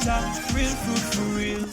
Real food for real.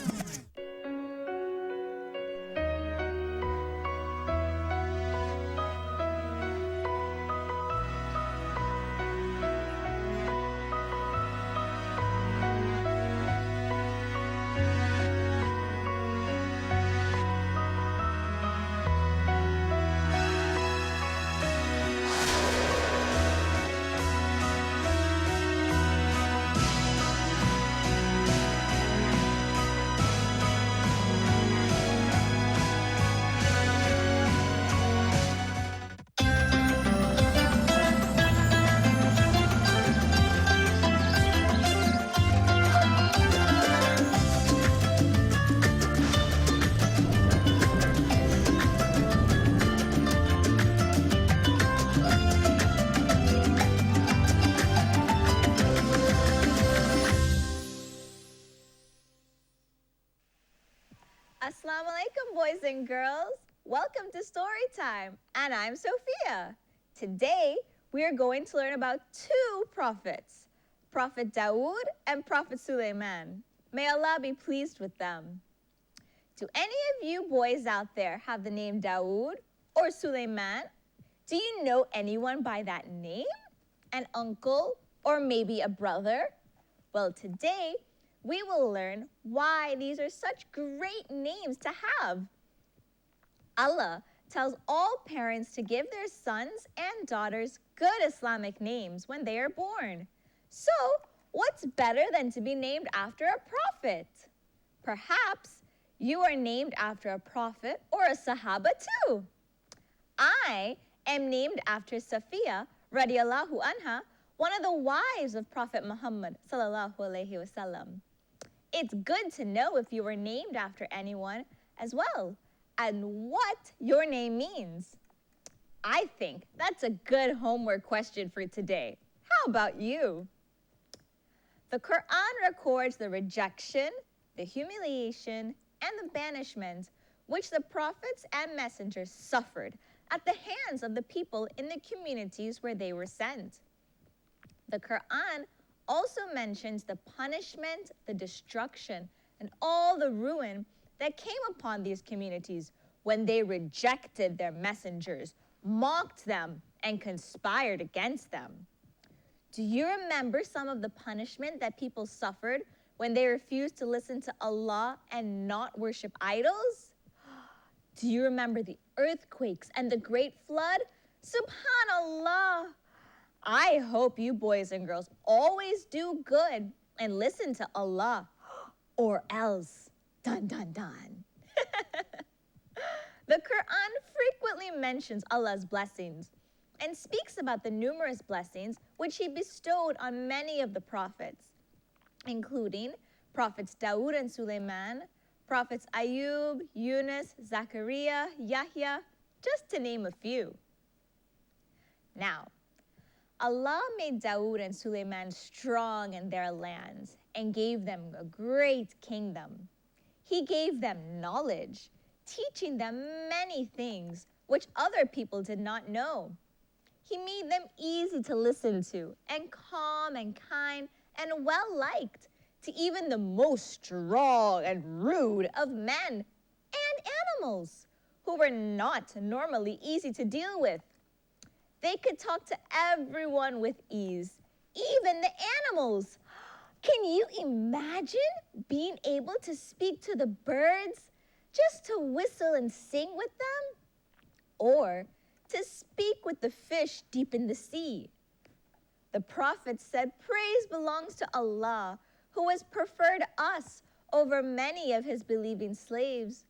Assalamu alaikum, boys and girls. Welcome to Story Time, and I'm Sofiyya. Today, we are going to learn about two prophets, Prophet Dawud and Prophet Sulaiman. May Allah be pleased with them. Do any of you boys out there have the name Dawud or Sulaiman? Do you know anyone by that name? An uncle or maybe a brother? Well, today, we will learn why these are such great names to have. Allah tells all parents to give their sons and daughters good Islamic names when they are born. So, what's better than to be named after a prophet? Perhaps you are named after a prophet or a Sahaba too. I am named after Sofiyya radiallahu anha, one of the wives of Prophet Muhammad sallallahu alaihi wasallam. It's good to know if you were named after anyone as well and what your name means. I think that's a good homework question for today. How about you? The Quran records the rejection, the humiliation, and the banishment which the prophets and messengers suffered at the hands of the people in the communities where they were sent. The Quran also mentions the punishment, the destruction, and all the ruin that came upon these communities when they rejected their messengers, mocked them, and conspired against them. Do you remember some of the punishment that people suffered when they refused to listen to Allah and not worship idols? Do you remember the earthquakes and the great flood? Subhanallah! I hope you boys and girls always do good and listen to Allah, or else, dun dun dun. The Quran frequently mentions Allah's blessings and speaks about the numerous blessings which He bestowed on many of the prophets, including Prophets Dawud and Sulaiman, Prophets Ayub, Yunus, Zachariah, Yahya, just to name a few. Now, Allah made Dawud and Sulaiman strong in their lands and gave them a great kingdom. He gave them knowledge, teaching them many things which other people did not know. He made them easy to listen to and calm and kind and well-liked to even the most strong and rude of men and animals who were not normally easy to deal with. They could talk to everyone with ease, even the animals. Can you imagine being able to speak to the birds just to whistle and sing with them? Or to speak with the fish deep in the sea? The Prophet said, "Praise belongs to Allah, who has preferred us over many of His believing slaves."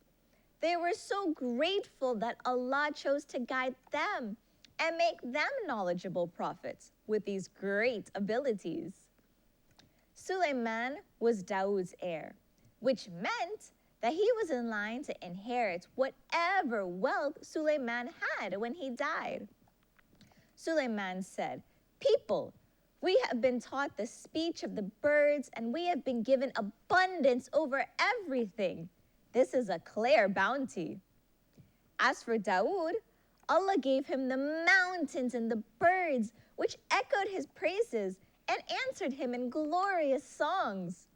They were so grateful that Allah chose to guide them and make them knowledgeable prophets with these great abilities. Sulaiman was Dawud's heir, which meant that he was in line to inherit whatever wealth Sulaiman had when he died. Sulaiman said, "People, we have been taught the speech of the birds and we have been given abundance over everything. This is a clear bounty." As for Dawud, Allah gave him the mountains and the birds, which echoed his praises and answered him in glorious songs.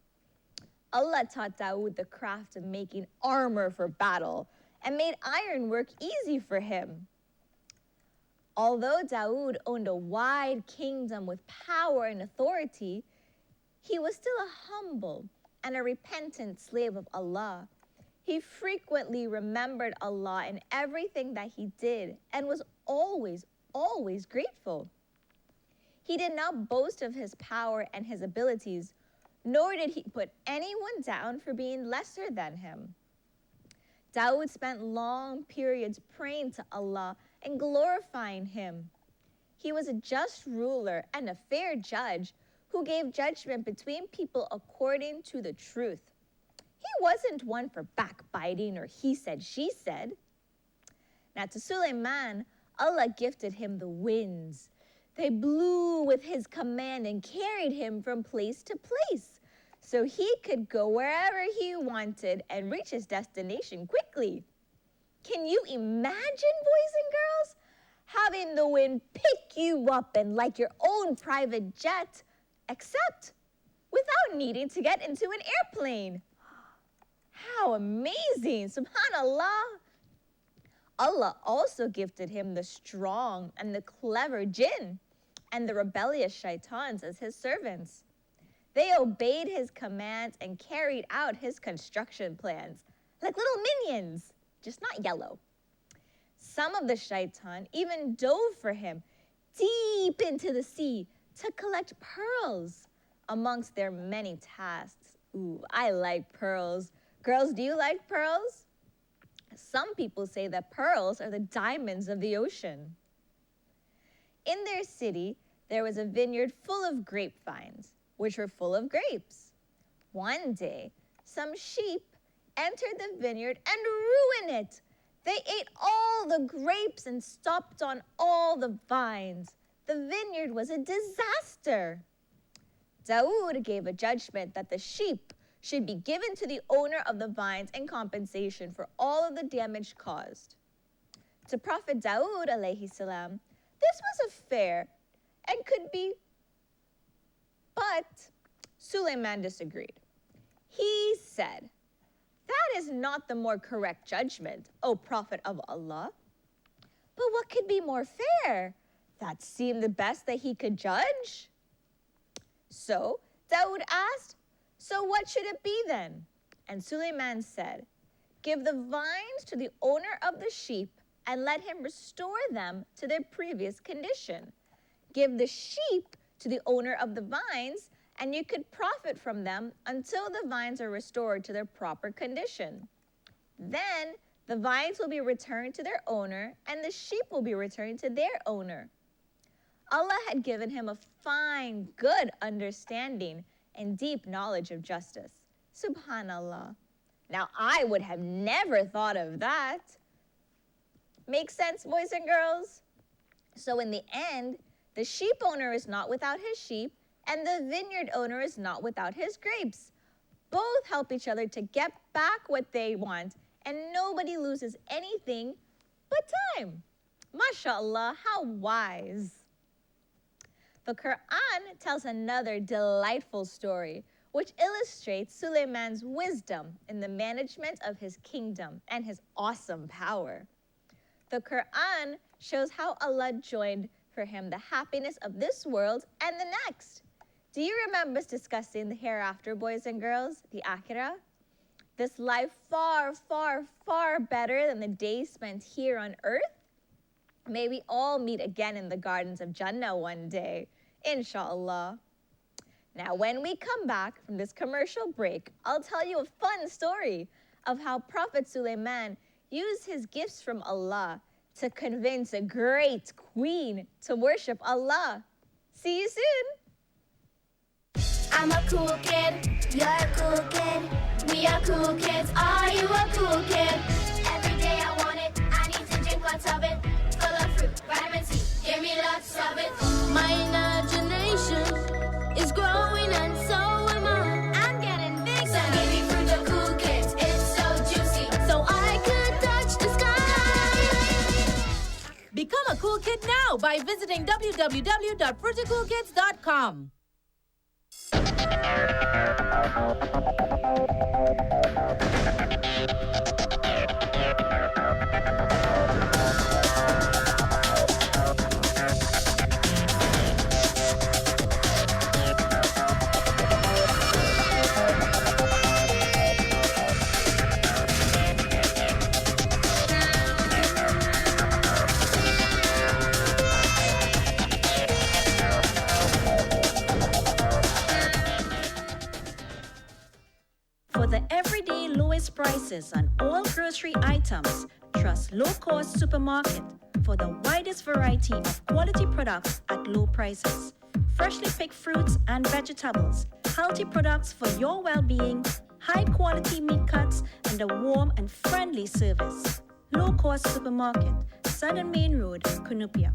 Allah taught Dawood the craft of making armor for battle and made iron work easy for him. Although Dawood owned a wide kingdom with power and authority, he was still a humble and a repentant slave of Allah. He frequently remembered Allah in everything that he did and was always grateful. He did not boast of his power and his abilities, nor did he put anyone down for being lesser than him. Dawood spent long periods praying to Allah and glorifying him. He was a just ruler and a fair judge who gave judgment between people according to the truth. He wasn't one for backbiting or he said, she said. Now to Sulaiman, Allah gifted him the winds. They blew with his command and carried him from place to place, so he could go wherever he wanted and reach his destination quickly. Can you imagine, boys and girls, having the wind pick you up and like your own private jet, except without needing to get into an airplane? How amazing, subhanallah. Allah also gifted him the strong and the clever jinn and the rebellious shaitans as his servants. They obeyed his commands and carried out his construction plans, like little minions, just not yellow. Some of the shaitan even dove for him deep into the sea to collect pearls amongst their many tasks. Ooh, I like pearls. Girls, do you like pearls? Some people say that pearls are the diamonds of the ocean. In their city, there was a vineyard full of grapevines, which were full of grapes. One day, some sheep entered the vineyard and ruined it. They ate all the grapes and stomped on all the vines. The vineyard was a disaster. Dawood gave a judgment that the sheep should be given to the owner of the vines in compensation for all of the damage caused. To Prophet Dawud alayhi salam, this was a fair and could be, but Sulaiman disagreed. He said, "That is not the more correct judgment, O Prophet of Allah. But what could be more fair? That seemed the best that he could judge." So Dawood asked, "So what should it be then?" And Sulaiman said, "Give the vines to the owner of the sheep and let him restore them to their previous condition. Give the sheep to the owner of the vines, and you could profit from them until the vines are restored to their proper condition. Then the vines will be returned to their owner, and the sheep will be returned to their owner." Allah had given him a fine, good understanding and deep knowledge of justice. Subhanallah. Now, I would have never thought of that. Make sense, boys and girls? So in the end, the sheep owner is not without his sheep, and the vineyard owner is not without his grapes. Both help each other to get back what they want, and nobody loses anything but time. MashaAllah, how wise. The Quran tells another delightful story, which illustrates Sulaiman's wisdom in the management of his kingdom and his awesome power. The Quran shows how Allah joined for him the happiness of this world and the next. Do you remember us discussing the hereafter, boys and girls, the Akhirah? This life far, far, far better than the days spent here on earth? May we all meet again in the gardens of Jannah one day, inshallah. Now, when we come back from this commercial break, I'll tell you a fun story of how Prophet Sulaiman used his gifts from Allah to convince a great queen to worship Allah. See you soon. I'm a cool kid, you're a cool kid, we are cool kids, are you a cool kid? Every day I want it, I need to drink lots of it, full of fruit, vitamin C, give me lots of it. My imagination is growing and so am I. I'm getting big, so give me fruit the cool kids, it's so juicy, so I could touch the sky. Become a cool kid now by visiting www.fruiticoolkids.com. with the everyday lowest prices on all grocery items, trust Low Cost Supermarket for the widest variety of quality products at low prices. Freshly picked fruits and vegetables, healthy products for your well-being, high-quality meat cuts, and a warm and friendly service. Low Cost Supermarket, Southern Main Road, Cunupia.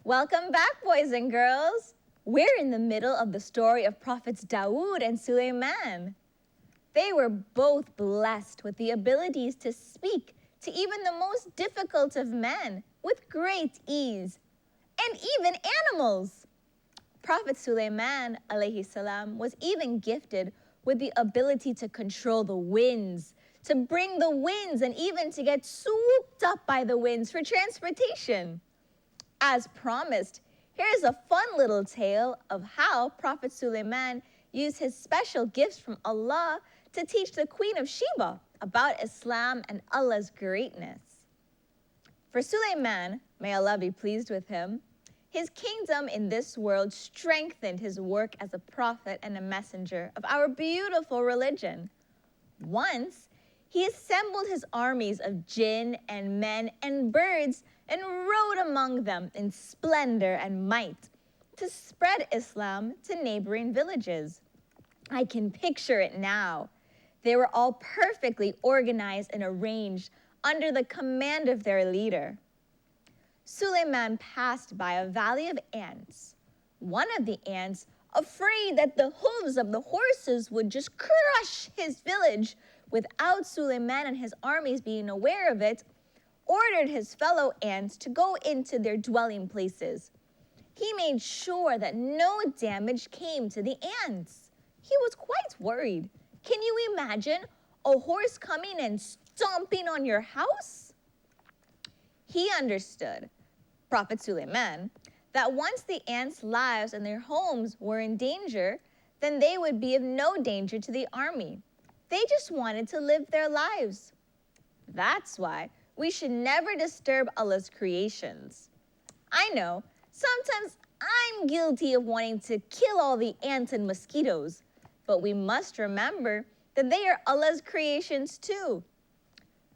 Welcome back, boys and girls. We're in the middle of the story of Prophets Dawud and Sulaiman. They were both blessed with the abilities to speak to even the most difficult of men with great ease, and even animals. Prophet Sulaiman alayhi salam was even gifted with the ability to control the winds, to bring the winds, and even to get swooped up by the winds for transportation. As promised, here's a fun little tale of how Prophet Sulaiman used his special gifts from Allah to teach the Queen of Sheba about Islam and Allah's greatness. For Sulaiman, may Allah be pleased with him, his kingdom in this world strengthened his work as a prophet and a messenger of our beautiful religion. Once, he assembled his armies of jinn and men and birds and rode among them in splendor and might to spread Islam to neighboring villages. I can picture it now. They were all perfectly organized and arranged under the command of their leader. Sulaiman passed by a valley of ants. One of the ants, afraid that the hooves of the horses would just crush his village without Sulaiman and his armies being aware of it, ordered his fellow ants to go into their dwelling places. He made sure that no damage came to the ants. He was quite worried. Can you imagine a horse coming and stomping on your house? He understood, Prophet Sulaiman, that once the ants' lives and their homes were in danger, then they would be of no danger to the army. They just wanted to live their lives. That's why we should never disturb Allah's creations. I know, sometimes I'm guilty of wanting to kill all the ants and mosquitoes, but we must remember that they are Allah's creations too.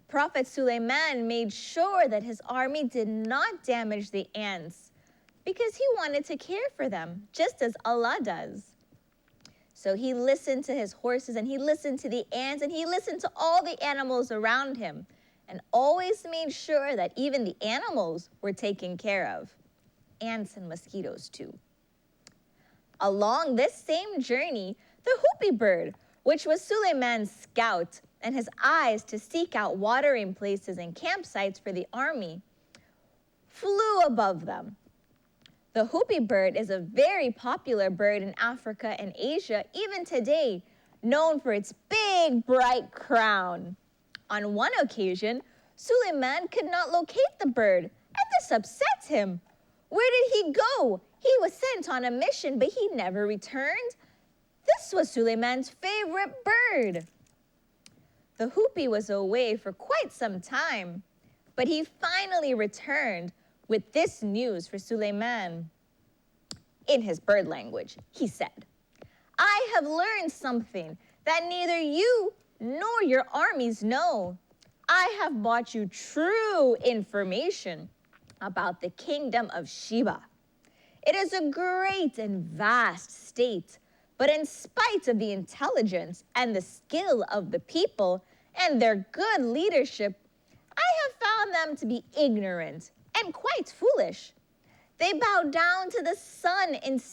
Prophet Sulaiman made sure that his army did not damage the ants because he wanted to care for them, just as Allah does. So he listened to his horses, and he listened to the ants, and he listened to all the animals around him, and always made sure that even the animals were taken care of. Ants and mosquitoes too. Along this same journey, the hoopie bird, which was Sulaiman's scout and his eyes to seek out watering places and campsites for the army, flew above them. The hoopie bird is a very popular bird in Africa and Asia, even today, known for its big, bright crown. On one occasion, Sulaiman could not locate the bird, and this upset him. Where did he go? He was sent on a mission, but he never returned. This was Sulaiman's favorite bird. The hoopie was away for quite some time, but he finally returned with this news for Sulaiman. In his bird language, he said, "I have learned something that neither you nor your armies know. I have brought you true information about the kingdom of Sheba. It is a great and vast state, but in spite of the intelligence and the skill of the people and their good leadership, I have found them to be ignorant and quite foolish. They bow down to the sun instead